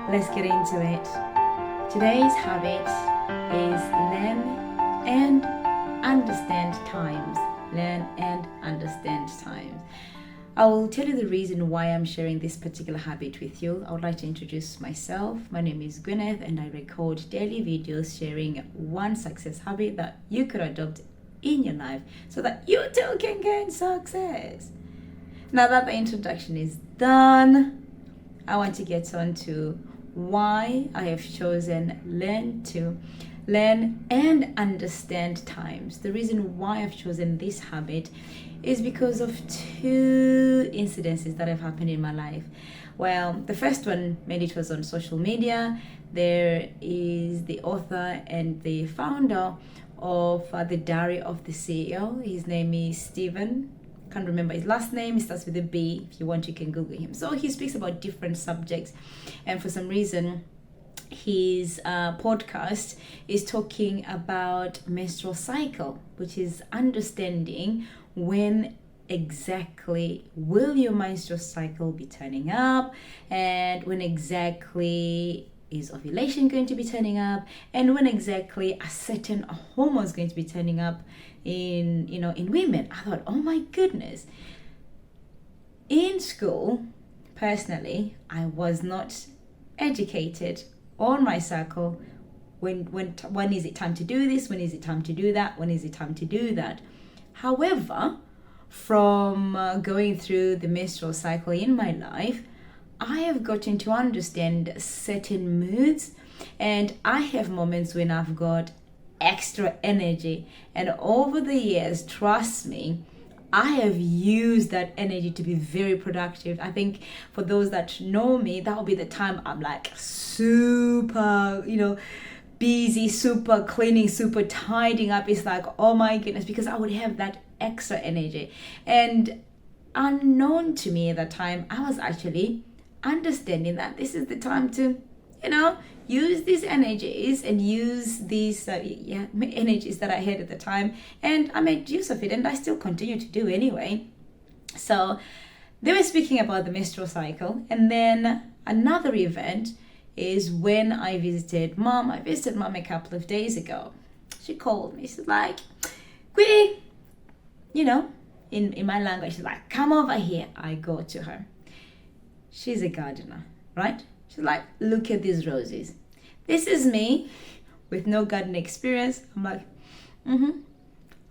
Let's get into it. Today's habit is learn and understand times. Learn and understand times. I will tell you the reason why I'm sharing this particular habit with you. I would like to introduce myself. My name is Gwyneth and I record daily videos sharing one success habit that you could adopt in your life so that you too can gain success. Now that the introduction is done, I want to get on to why I have chosen learn and understand times. The reason why I've chosen this habit is because of two incidences that have happened in my life. Well, the first one, maybe it was on social media. There is the author and the founder of the Diary of the CEO. His name is Stephen. Can't remember his last name. It starts with a B. If you want, you can Google him. So he speaks about different subjects, and for some reason his podcast is talking about menstrual cycle, which is understanding when exactly will your menstrual cycle be turning up, and when exactly is ovulation going to be turning up, and when exactly a certain hormone is going to be turning up in women. I thought, oh my goodness. In school, personally, I was not educated on my cycle. When is it time to do this? When is it time to do that? When is it time to do that? However, from going through the menstrual cycle in my life, I have gotten to understand certain moods, and I have moments when I've got extra energy, and over the years, trust me, I have used that energy to be very productive. I think for those that know me, that will be the time I'm like super, busy, super cleaning, super tidying up. It's like, oh my goodness, because I would have that extra energy. And unknown to me at that time, I was actually understanding that this is the time to, use these energies and use these energies that I had at the time, and I made use of it, and I still continue to do anyway. So they were speaking about the menstrual cycle, and then another event is when I visited mom. I visited mom a couple of days ago. She called me. She's like, Gwee, in my language, she's like, come over here. I go to her. She's a gardener, right? She's like, look at these roses. This is me with no gardening experience. I'm like,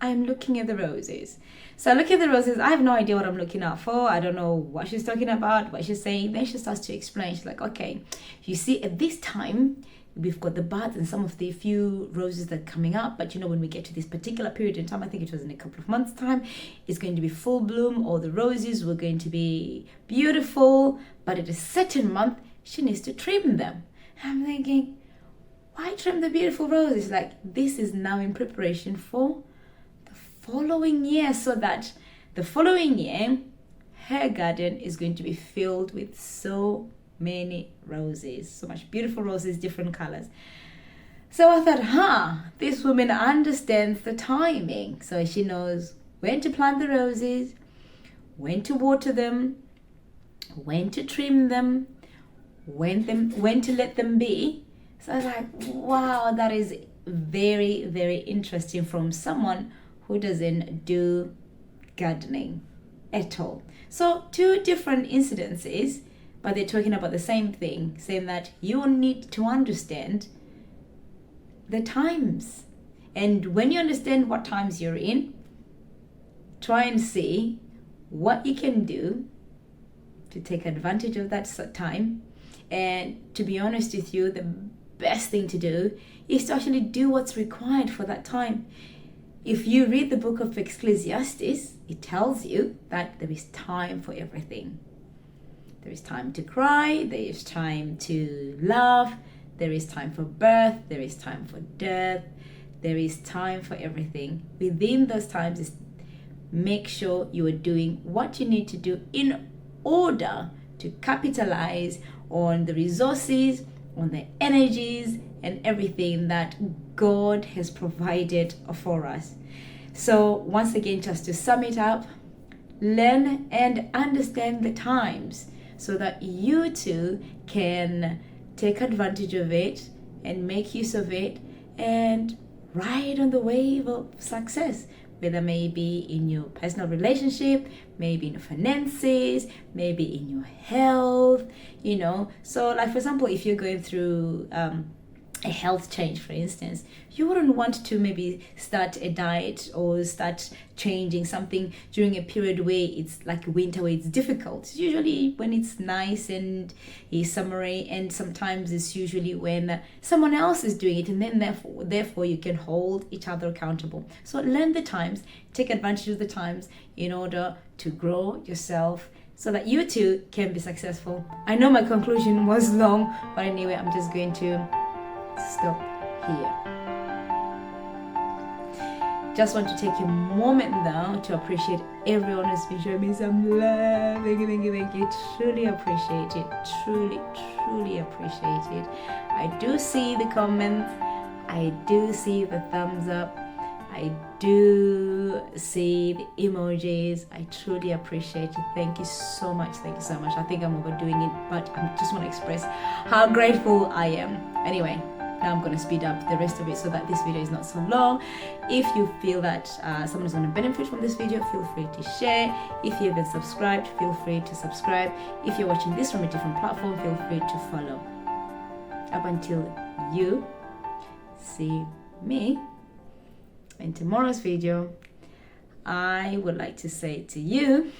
I'm looking at the roses. So I look at the roses. I have no idea what I'm looking out for. I don't know what she's talking about, what she's saying. Then she starts to explain. She's like, okay, you see, at this time, we've got the buds and some of the few roses that are coming up. But when we get to this particular period in time, I think it was in a couple of months' time, it's going to be full bloom. All the roses were going to be beautiful. But at a certain month, she needs to trim them. I'm thinking, why trim the beautiful roses? Like, this is now in preparation for the following year, so that the following year, her garden is going to be filled with so many roses, so much beautiful roses, different colors. So I thought, this woman understands the timing. So she knows when to plant the roses, when to water them, when to trim them, when to let them be. So I was like, wow, that is very, very interesting from someone who doesn't do gardening at all. So two different incidences, but they're talking about the same thing, saying that you need to understand the times. And when you understand what times you're in, try and see what you can do to take advantage of that time. And to be honest with you, the best thing to do is to actually do what's required for that time. If you read the book of Ecclesiastes, it tells you that there is time for everything. There is time to cry, there is time to laugh, there is time for birth, there is time for death, there is time for everything. Within those times, make sure you are doing what you need to do in order to capitalize on the resources, on the energies, and everything that God has provided for us. So once again, just to sum it up, learn and understand the times so that you too can take advantage of it and make use of it and ride on the wave of success, whether maybe in your personal relationship, maybe in your finances, maybe in your health, So like, for example, if you're going through a health change, for instance, you wouldn't want to maybe start a diet or start changing something during a period where it's like winter, where it's difficult. Usually when it's nice and it's summery, and sometimes it's usually when someone else is doing it, and then therefore you can hold each other accountable. So learn the times, take advantage of the times in order to grow yourself so that you too can be successful. I know my conclusion was long, but anyway, I'm just going to stop here. Just want to take a moment now to appreciate everyone who's been showing me some love. Thank you. Truly appreciate it. Truly appreciate it. I do see the comments. I do see the thumbs up. I do see the emojis. I truly appreciate it. Thank you so much. I think I'm overdoing it, but I just want to express how grateful I am. Anyway, now I'm going to speed up the rest of it so that this video is not so long. If you feel that someone is going to benefit from this video, feel free to share. If you haven't subscribed, feel free to subscribe. If you're watching this from a different platform, feel free to follow. Up until you see me in tomorrow's video, I would like to say to you,